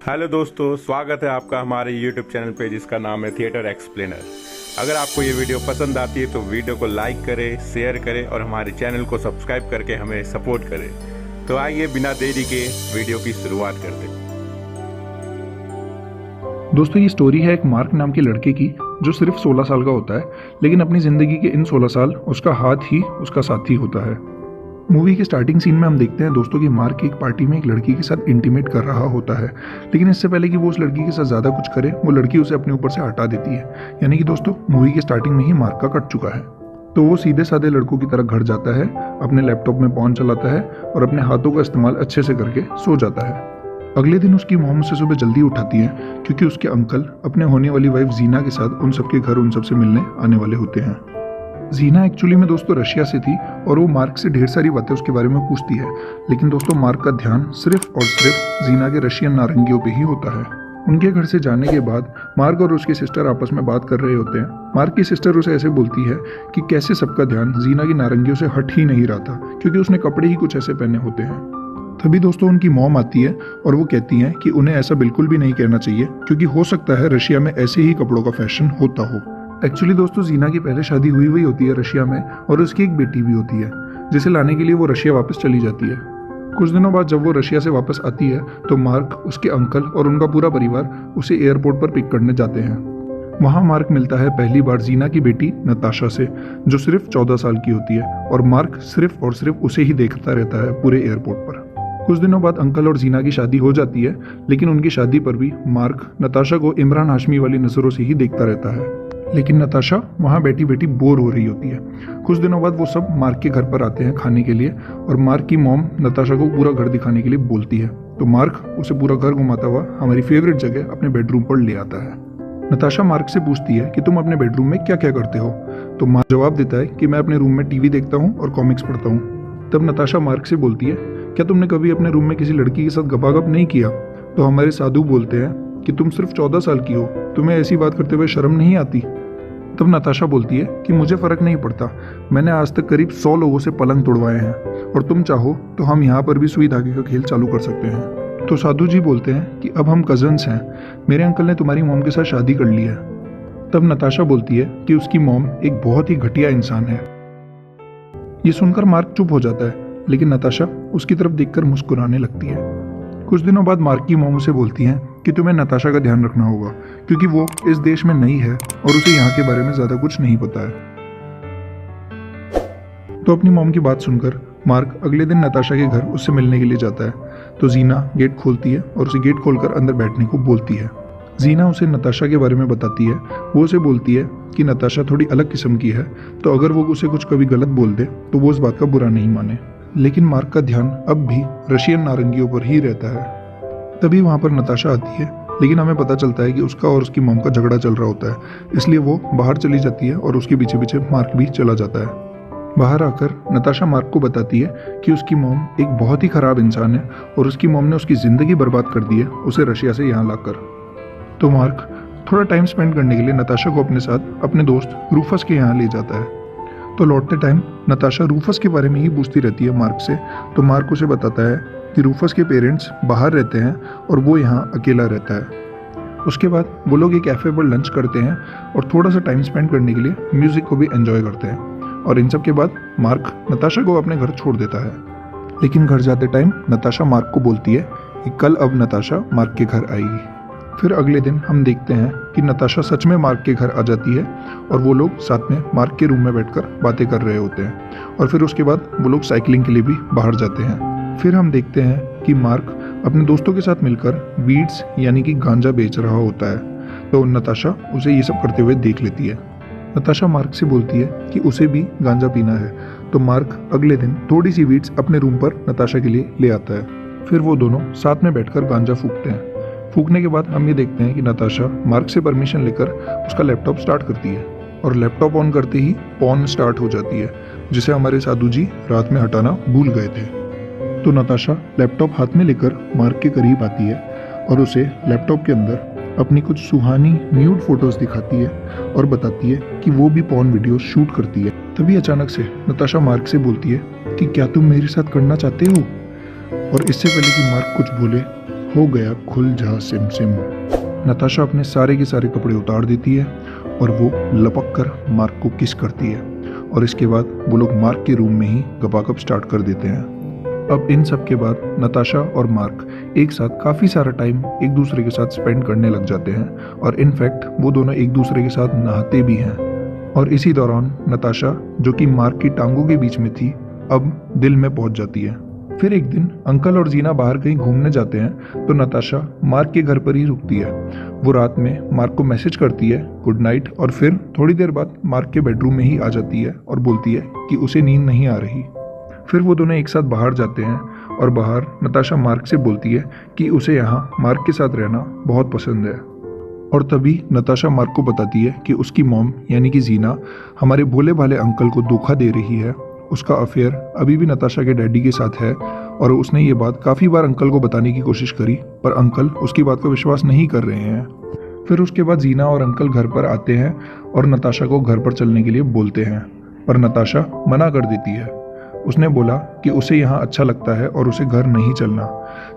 Hello दोस्तों, स्वागत है आपका हमारे YouTube चैनल पे जिसका नाम है थिएटर एक्सप्लेनर। अगर आपको ये वीडियो पसंद आती है तो वीडियो को लाइक करें, शेयर करें और हमारे चैनल को सब्सक्राइब करके हमें सपोर्ट करें। तो आइए बिना देरी के वीडियो की शुरुआत करते हैं। दोस्तों, ये स्टोरी है एक मार्क नाम के लड़के की जो सिर्फ 16 साल का होता है, लेकिन अपनी ज़िंदगी के इन 16 साल उसका हाथ ही उसका साथी होता है। मूवी के स्टार्टिंग सीन में हम देखते हैं दोस्तों कि मार्क एक पार्टी में एक लड़की के साथ इंटीमेट कर रहा होता है, लेकिन इससे पहले कि वो उस लड़की के साथ ज़्यादा कुछ करे, वो लड़की उसे अपने ऊपर से हटा देती है। यानी कि दोस्तों मूवी के स्टार्टिंग में ही मार्क का कट चुका है। तो वो सीधे साधे लड़कों की तरह घर जाता है, अपने लैपटॉप में पॉर्न चलाता है और अपने हाथों का इस्तेमाल अच्छे से करके सो जाता है। अगले दिन उसकी मॉम उसे सुबह जल्दी उठाती है क्योंकि उसके अंकल अपने होने वाली वाइफ जीना के साथ उन सबके घर उन सबसे मिलने आने वाले होते हैं। जीना एक्चुअली में दोस्तों रशिया से थी और वो मार्क से ढेर सारी बातें उसके बारे में पूछती है, लेकिन दोस्तों मार्क का ध्यान सिर्फ और सिर्फ जीना के रशियन नारंगियों पे ही होता है। उनके घर से जाने के बाद मार्क और उसकी सिस्टर आपस में बात कर रहे होते हैं। मार्क की सिस्टर उसे ऐसे बोलती है कि कैसे सबका ध्यान जीना की नारंगियों से हट ही नहीं रहा था क्योंकि उसने कपड़े ही कुछ ऐसे पहने होते हैं। तभी दोस्तों उनकी मॉम आती है और वो कहती हैं कि उन्हें ऐसा बिल्कुल भी नहीं कहना चाहिए क्योंकि हो सकता है रशिया में ऐसे ही कपड़ों का फैशन होता हो। एक्चुअली दोस्तों जीना की पहले शादी हुई हुई होती है रशिया में और उसकी एक बेटी भी होती है जिसे लाने के लिए वो रशिया वापस चली जाती है। कुछ दिनों बाद जब वो रशिया से वापस आती है तो मार्क, उसके अंकल और उनका पूरा परिवार उसे एयरपोर्ट पर पिक करने जाते हैं। वहाँ मार्क मिलता है पहली बार जीना की बेटी नताशा से, जो सिर्फ 14 साल की होती है, और मार्क सिर्फ और सिर्फ उसे ही देखता रहता है पूरे एयरपोर्ट पर। कुछ दिनों बाद अंकल और जीना की शादी हो जाती है, लेकिन उनकी शादी पर भी मार्क नताशा को इमरान हाशमी वाली नज़रों से ही देखता रहता है। लेकिन नताशा वहाँ बैठी बैठी बोर हो रही होती है। कुछ दिनों बाद वो सब मार्क के घर पर आते हैं खाने के लिए और मार्क की मॉम नताशा को पूरा घर दिखाने के लिए बोलती है, तो मार्क उसे पूरा घर घुमाता हुआ हमारी फेवरेट जगह अपने बेडरूम पर ले आता है। नताशा मार्क से पूछती है कि तुम अपने बेडरूम में क्या क्या करते हो, तो मार्क जवाब देता है कि मैं अपने रूम में टीवी देखता हूँ और कॉमिक्स पढ़ता हूँ। तब नताशा मार्क से बोलती है, क्या तुमने कभी अपने रूम में किसी लड़की के साथ गपागप नहीं किया? तो हमारे साधु बोलते हैं कि तुम सिर्फ 14 साल की हो, तुम्हें ऐसी बात करते हुए शर्म नहीं आती? तब नताशा बोलती है कि मुझे फर्क नहीं पड़ता, मैंने आज तक करीब 100 लोगों से पलंग तोड़वाए हैं और तुम चाहो तो हम यहाँ पर भी सुई धागे का खेल चालू कर सकते हैं। तो साधु जी बोलते हैं कि अब हम कजन्स हैं, मेरे अंकल ने तुम्हारी मॉम के साथ शादी कर ली है। तब नताशा बोलती है कि उसकी मॉम एक बहुत ही घटिया इंसान है। ये सुनकर मार्क चुप हो जाता है, लेकिन नताशा उसकी तरफ देखकर मुस्कुराने लगती है। कुछ दिनों बाद मार्क की मॉम उसे बोलती हैं कि तुम्हें नताशा का ध्यान रखना होगा क्योंकि वो इस देश में नई है और उसे यहाँ के बारे में ज़्यादा कुछ नहीं पता है। तो अपनी मॉम की बात सुनकर मार्क अगले दिन नताशा के घर उससे मिलने के लिए जाता है। तो जीना गेट खोलती है और उसे गेट खोलकर अंदर बैठने को बोलती है। जीना उसे नताशा के बारे में बताती है। वो उसे बोलती है कि नताशा थोड़ी अलग किस्म की है, तो अगर वो उसे कुछ कभी गलत बोल दे तो वो इस बात का बुरा नहीं माने। लेकिन मार्क का ध्यान अब भी रशियन नारंगियों पर ही रहता है। तभी वहाँ पर नताशा आती है, लेकिन हमें पता चलता है कि उसका और उसकी मॉम का झगड़ा चल रहा होता है, इसलिए वो बाहर चली जाती है और उसके पीछे पीछे मार्क भी चला जाता है। बाहर आकर नताशा मार्क को बताती है कि उसकी मॉम एक बहुत ही खराब इंसान है और उसकी मॉम ने उसकी ज़िंदगी बर्बाद कर दी है उसे रशिया से यहाँ लाकर। तो मार्क थोड़ा टाइम स्पेंड करने के लिए नताशा को अपने साथ अपने दोस्त रूफस के यहाँ ले जाता है। तो लौटते टाइम नताशा रूफस के बारे में ही पूछती रहती है मार्क से, तो मार्क उसे बताता है कि रूफस के पेरेंट्स बाहर रहते हैं और वो यहाँ अकेला रहता है। उसके बाद वो लोग एक कैफ़े पर लंच करते हैं और थोड़ा सा टाइम स्पेंड करने के लिए म्यूज़िक को भी एंजॉय करते हैं, और इन सब के बाद मार्क नताशा को अपने घर छोड़ देता है। लेकिन घर जाते टाइम नताशा मार्क को बोलती है कि कल अब नताशा मार्क के घर आएगी। फिर अगले दिन हम देखते हैं कि नताशा सच में मार्क के घर आ जाती है और वो लोग साथ में मार्क के रूम में बैठकर बातें कर रहे होते हैं, और फिर उसके बाद वो लोग साइकिलिंग के लिए भी बाहर जाते हैं। फिर हम देखते हैं कि मार्क अपने दोस्तों के साथ मिलकर वीड्स यानी कि गांजा बेच रहा होता है, तो नताशा उसे ये सब करते हुए देख लेती है। नताशा मार्क से बोलती है कि उसे भी गांजा पीना है, तो मार्क अगले दिन थोड़ी सी वीड्स अपने रूम पर नताशा के लिए ले आता है। फिर वो दोनों साथ में बैठकर गांजा फूकते हैं। फूकने के बाद हम ये देखते हैं कि नताशा मार्क से परमिशन लेकर उसका लैपटॉप स्टार्ट करती है, और लैपटॉप ऑन करते ही पॉर्न स्टार्ट हो जाती है, जिसे हमारे साधु जी रात में हटाना भूल गए थे। तो नताशा लैपटॉप हाथ में लेकर मार्क के करीब आती है और उसे लैपटॉप के अंदर अपनी कुछ सुहानी न्यूड फोटोज दिखाती है और बताती है कि वो भी पॉर्न वीडियो शूट करती है। तभी अचानक से नताशा मार्क से बोलती है कि क्या तुम मेरे साथ करना चाहते हो? और इससे पहले कि मार्क कुछ बोले, हो गया खुल जा सिम सिम। नताशा अपने सारे के सारे कपड़े उतार देती है और वो लपक कर मार्क को किस करती है और इसके बाद वो लोग मार्क के रूम में ही गपागप स्टार्ट कर देते हैं। अब इन सब के बाद नताशा और मार्क एक साथ काफ़ी सारा टाइम एक दूसरे के साथ स्पेंड करने लग जाते हैं और इनफैक्ट वो दोनों एक दूसरे के साथ नहाते भी हैं। और इसी दौरान नताशा, जो कि मार्क की टांगों के बीच में थी, अब दिल में पहुंच जाती है। फिर एक दिन अंकल और जीना बाहर कहीं घूमने जाते हैं तो नताशा मार्क के घर पर ही रुकती है। वो रात में मार्क को मैसेज करती है गुड नाइट और फिर थोड़ी देर बाद मार्क के बेडरूम में ही आ जाती है और बोलती है कि उसे नींद नहीं आ रही। फिर वो दोनों एक साथ बाहर जाते हैं और बाहर नताशा मार्क से बोलती है कि उसे यहाँ मार्क के साथ रहना बहुत पसंद है। और तभी नताशा मार्क को बताती है कि उसकी मॉम यानी कि जीना हमारे भोले भाले अंकल को धोखा दे रही है। उसका अफेयर अभी भी नताशा के डैडी के साथ है और उसने ये बात काफ़ी बार अंकल को बताने की कोशिश करी पर अंकल उसकी बात को विश्वास नहीं कर रहे हैं। फिर उसके बाद जीना और अंकल घर पर आते हैं और नताशा को घर पर चलने के लिए बोलते हैं पर नताशा मना कर देती है। उसने बोला कि उसे यहाँ अच्छा लगता है और उसे घर नहीं चलना।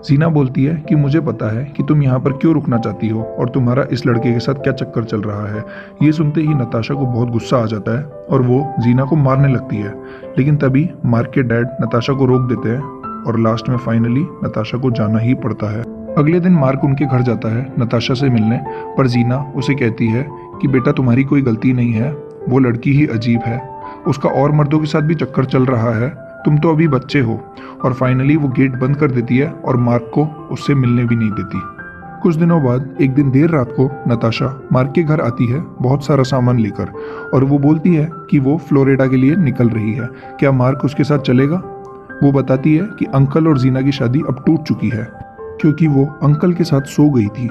जीना बोलती है कि मुझे पता है कि तुम यहाँ पर क्यों रुकना चाहती हो और तुम्हारा इस लड़के के साथ क्या चक्कर चल रहा है। ये सुनते ही नताशा को बहुत गुस्सा आ जाता है और वो जीना को मारने लगती है, लेकिन तभी मार्क के डैड नताशा को रोक देते हैं और लास्ट में फाइनली नताशा को जाना ही पड़ता है। अगले दिन मार्क उनके घर जाता है नताशा से मिलने, पर जीना उसे कहती है कि बेटा तुम्हारी कोई गलती नहीं है, वो लड़की ही अजीब है, उसका और मर्दों के साथ भी चक्कर चल रहा है, तुम तो अभी बच्चे हो। और फाइनली वो गेट बंद कर देती है और मार्क को उससे मिलने भी नहीं देती। कुछ दिनों बाद एक दिन देर रात को नताशा मार्क के घर आती है बहुत सारा सामान लेकर और वो बोलती है कि वो फ्लोरिडा के लिए निकल रही है, क्या मार्क उसके साथ चलेगा। वो बताती है कि अंकल और जीना की शादी अब टूट चुकी है क्योंकि वो अंकल के साथ सो गई थी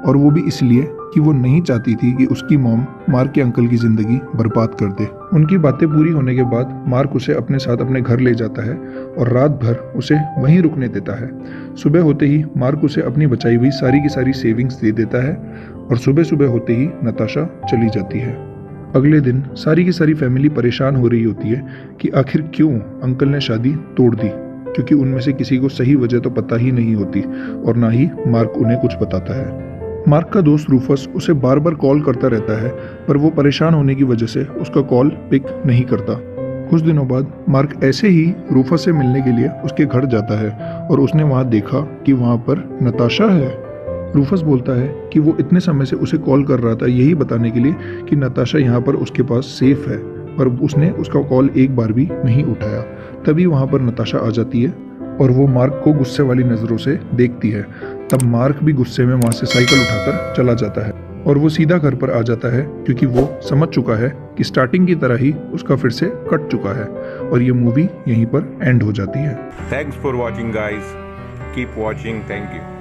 और वो भी इसलिए कि वो नहीं चाहती थी कि उसकी मॉम मार्क के अंकल की ज़िंदगी बर्बाद कर दे। उनकी बातें पूरी होने के बाद मार्क उसे अपने साथ अपने घर ले जाता है और रात भर उसे वहीं रुकने देता है। सुबह होते ही मार्क उसे अपनी बचाई हुई सारी की सारी सेविंग्स दे देता है और सुबह सुबह होते ही नताशा चली जाती है। अगले दिन सारी की सारी फैमिली परेशान हो रही होती है कि आखिर क्यों अंकल ने शादी तोड़ दी, क्योंकि उनमें से किसी को सही वजह तो पता ही नहीं होती और ना ही मार्क उन्हें कुछ बताता है। मार्क का दोस्त रूफस उसे बार बार कॉल करता रहता है पर वो परेशान होने की वजह से उसका कॉल पिक नहीं करता। कुछ दिनों बाद मार्क ऐसे ही रूफस से मिलने के लिए उसके घर जाता है और उसने वहाँ देखा कि वहाँ पर नताशा है। रूफस बोलता है कि वो इतने समय से उसे कॉल कर रहा था यही बताने के लिए कि नताशा यहाँ पर उसके पास सेफ है, पर उसने उसका कॉल एक बार भी नहीं उठाया। तभी वहाँ पर नताशा आ जाती है और वो मार्क को गुस्से वाली नज़रों से देखती है। तब मार्क भी गुस्से में वहाँ से साइकिल उठाकर चला जाता है और वो सीधा घर पर आ जाता है क्योंकि वो समझ चुका है कि स्टार्टिंग की तरह ही उसका फिर से कट चुका है और ये मूवी यहीं पर एंड हो जाती है। Thanks for watching guys, keep watching, thank you.